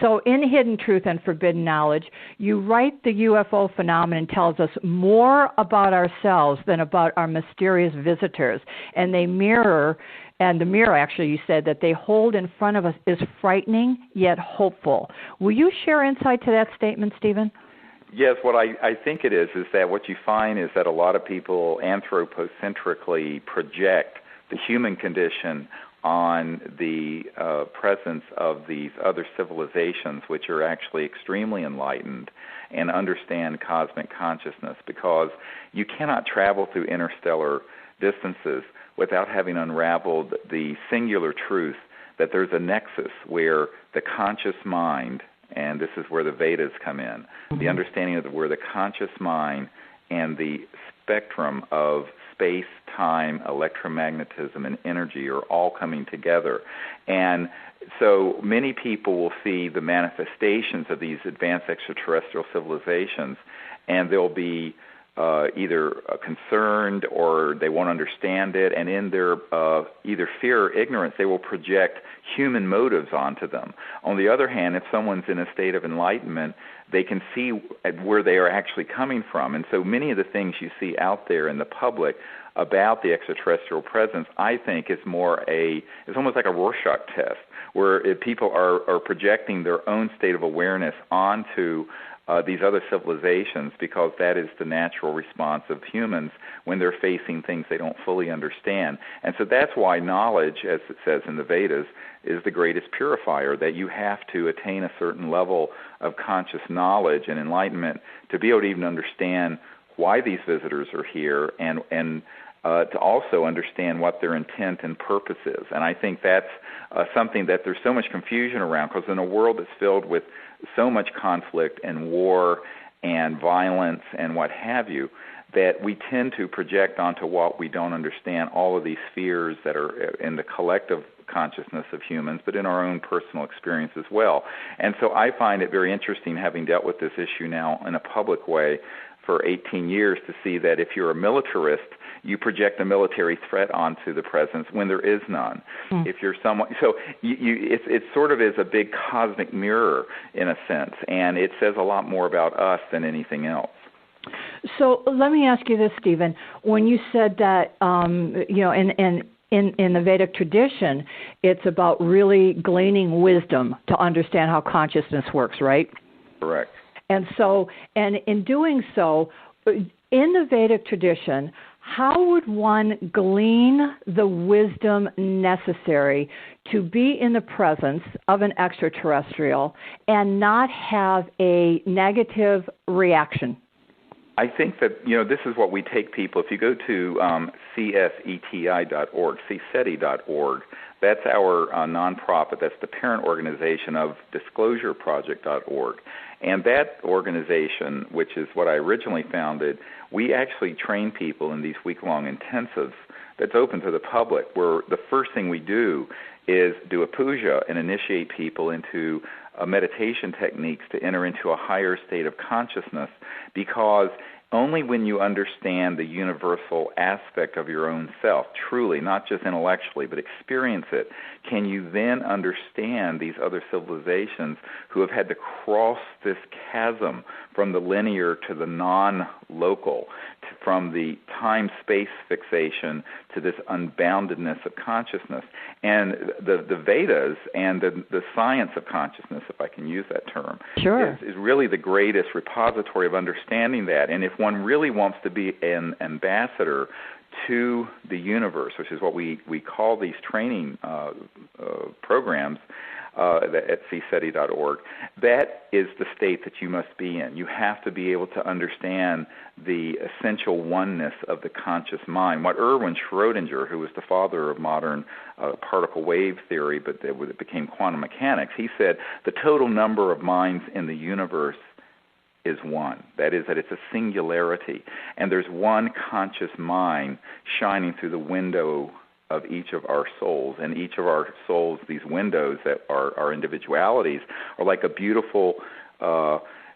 So in Hidden Truth and Forbidden Knowledge, you write the UFO phenomenon tells us more about ourselves than about our mysterious visitors. And they mirror, and the mirror actually you said that they hold in front of us is frightening yet hopeful. Will you share insight to that statement, Stephen? Yes, what I think it is that what you find is that a lot of people anthropocentrically project the human condition on the presence of these other civilizations, which are actually extremely enlightened and understand cosmic consciousness, because you cannot travel through interstellar distances without having unraveled the singular truth that there's a nexus where the conscious mind, and this is where the Vedas come in, the understanding of where the conscious mind and the spectrum of space, time, electromagnetism, and energy are all coming together. And so many people will see the manifestations of these advanced extraterrestrial civilizations, and they'll be either concerned or they won't understand it, and in their either fear or ignorance, they will project human motives onto them. On the other hand, if someone's in a state of enlightenment, they can see where they are actually coming from. And so many of the things you see out there in the public about the extraterrestrial presence, I think, is it's almost like a Rorschach test, where people are projecting their own state of awareness onto these other civilizations, because that is the natural response of humans when they're facing things they don't fully understand. And so that's why knowledge, as it says in the Vedas, is the greatest purifier, that you have to attain a certain level of conscious knowledge and enlightenment to be able to even understand why these visitors are here, and to also understand what their intent and purpose is. And I think that's something that there's so much confusion around, because in a world that's filled with so much conflict and war and violence and what have you, that we tend to project onto what we don't understand all of these fears that are in the collective consciousness of humans, but in our own personal experience as well. And so I find it very interesting, having dealt with this issue now in a public way for 18 years, to see that if you're a militarist, you project a military threat onto the presence when there is none. If you're someone, so it sort of is a big cosmic mirror in a sense, and it says a lot more about us than anything else. So let me ask you this, Stephen. When you said that, in the Vedic tradition, it's about really gleaning wisdom to understand how consciousness works, right? Correct. And so, and in doing so, in the Vedic tradition, how would one glean the wisdom necessary to be in the presence of an extraterrestrial and not have a negative reaction? I think that, this is what we take people. If you go to cseti.org, cseti.org, that's our nonprofit. That's the parent organization of disclosureproject.org. And that organization, which is what I originally founded, we actually train people in these week-long intensives that's open to the public, where the first thing we do is do a puja and initiate people into meditation techniques to enter into a higher state of consciousness, because only when you understand the universal aspect of your own self, truly, not just intellectually, but experience it, can you then understand these other civilizations who have had to cross this chasm from the linear to the non-local, from the time-space fixation to this unboundedness of consciousness. And the Vedas and the science of consciousness, if I can use that term, sure, is really the greatest repository of understanding that. And if one really wants to be an ambassador to the universe, which is what we call these training programs at cseti.org, that is the state that you must be in. You have to be able to understand the essential oneness of the conscious mind. What Erwin Schrödinger, who was the father of modern particle wave theory, but it became quantum mechanics, he said the total number of minds in the universe is one. That is, that it's a singularity. And there's one conscious mind shining through the window of each of our souls. And each of our souls, these windows that are our individualities, are like a beautiful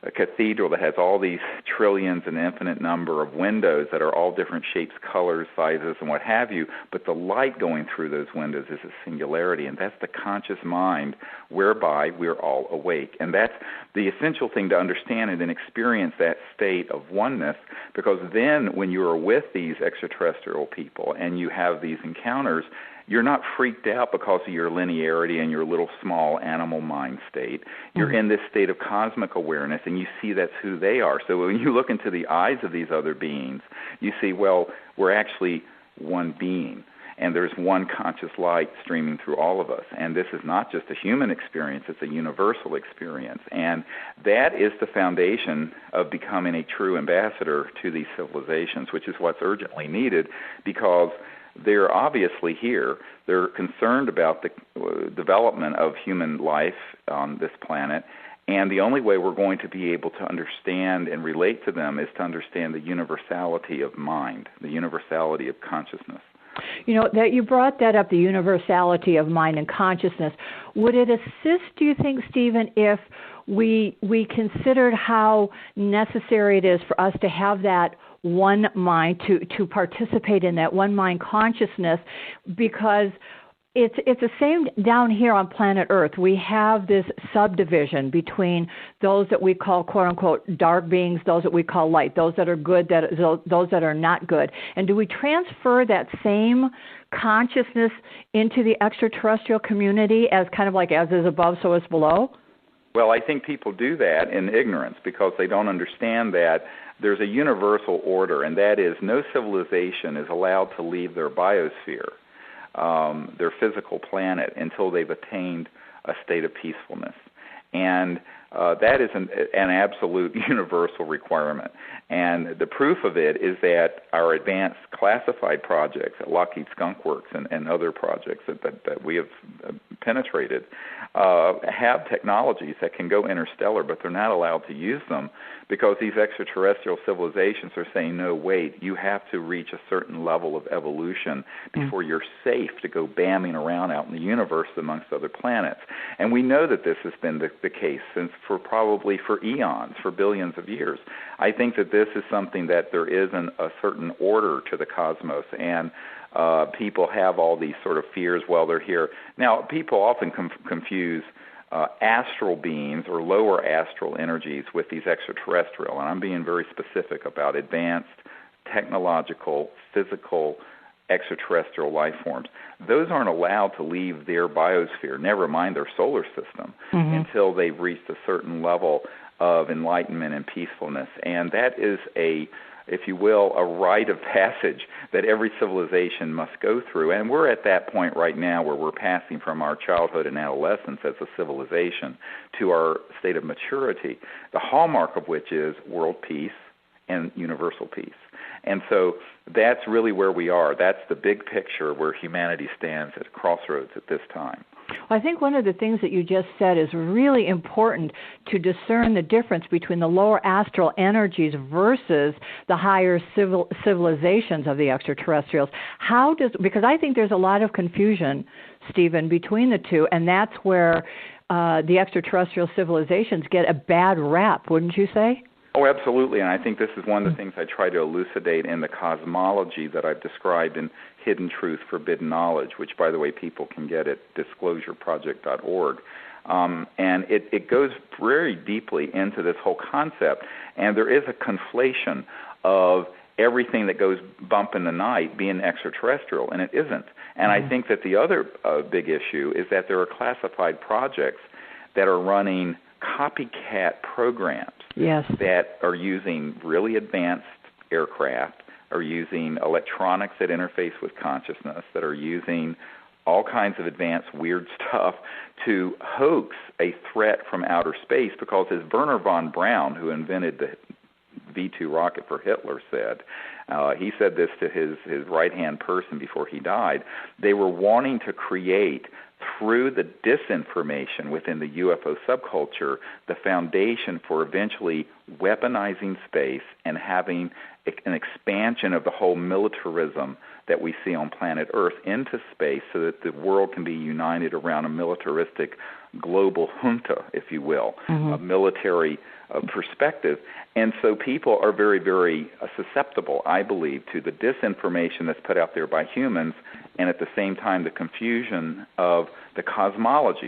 a cathedral that has all these trillions and infinite number of windows that are all different shapes, colors, sizes, and what have you, but the light going through those windows is a singularity, and that's the conscious mind whereby we're all awake. And that's the essential thing to understand and then experience that state of oneness, because then when you are with these extraterrestrial people and you have these encounters, you're not freaked out because of your linearity and your little small animal mind state. You're in this state of cosmic awareness, and you see that's who they are. So when you look into the eyes of these other beings, you see, well, we're actually one being, and there's one conscious light streaming through all of us. And this is not just a human experience, it's a universal experience. And that is the foundation of becoming a true ambassador to these civilizations, which is what's urgently needed, because they're obviously here. They're concerned about the development of human life on this planet, and the only way we're going to be able to understand and relate to them is to understand the universality of mind, the universality of consciousness. You know, that you brought that up, the universality of mind and consciousness. Would it assist, do you think, Stephen, if we considered how necessary it is for us to have that one mind, to participate in that one mind consciousness, because it's the same down here on planet Earth. We have this subdivision between those that we call, quote unquote, dark beings, those that we call light, those that are good, those that are not good. And do we transfer that same consciousness into the extraterrestrial community as kind of like as is above, so is below? Well, I think people do that in ignorance because they don't understand that there's a universal order, and that is no civilization is allowed to leave their biosphere, their physical planet, until they've attained a state of peacefulness. And that is an absolute universal requirement. And the proof of it is that our advanced classified projects at Lockheed Skunk Works and other projects that we have penetrated have technologies that can go interstellar, but they're not allowed to use them because these extraterrestrial civilizations are saying, no, wait, you have to reach a certain level of evolution before you're safe to go bamming around out in the universe amongst other planets. And we know that this has been the case for eons, for billions of years. I think that this is something that there isn't a certain order to the cosmos, and people have all these sort of fears while they're here. Now, people often confuse astral beings or lower astral energies with these extraterrestrial, and I'm being very specific about advanced technological, physical, extraterrestrial life forms. Those aren't allowed to leave their biosphere, never mind their solar system, until they've reached a certain level of enlightenment and peacefulness. And that is if you will, a rite of passage that every civilization must go through. And we're at that point right now where we're passing from our childhood and adolescence as a civilization to our state of maturity, the hallmark of which is world peace and universal peace. And so that's really where we are. That's the big picture where humanity stands at a crossroads at this time. Well, I think one of the things that you just said is really important to discern the difference between the lower astral energies versus the higher civilizations of the extraterrestrials. Because I think there's a lot of confusion, Stephen, between the two, and that's where the extraterrestrial civilizations get a bad rap, wouldn't you say? Oh, absolutely, and I think this is one of the things I try to elucidate in the cosmology that I've described in Hidden Truth, Forbidden Knowledge, which, by the way, people can get at disclosureproject.org. And it goes very deeply into this whole concept, and there is a conflation of everything that goes bump in the night being extraterrestrial, and it isn't. And I think that the other big issue is that there are classified projects that are running copycat programs that are using really advanced aircraft, are using electronics that interface with consciousness, that are using all kinds of advanced weird stuff to hoax a threat from outer space, because as Wernher von Braun, who invented the V-2 rocket for Hitler, said, He said this to his right-hand person before he died. They were wanting to create, through the disinformation within the UFO subculture, the foundation for eventually weaponizing space and having an expansion of the whole militarism that we see on planet Earth into space, so that the world can be united around a militaristic global junta, if you will, a military perspective. And so people are very, very susceptible, I believe, to the disinformation that's put out there by humans, and at the same time the confusion of the cosmology.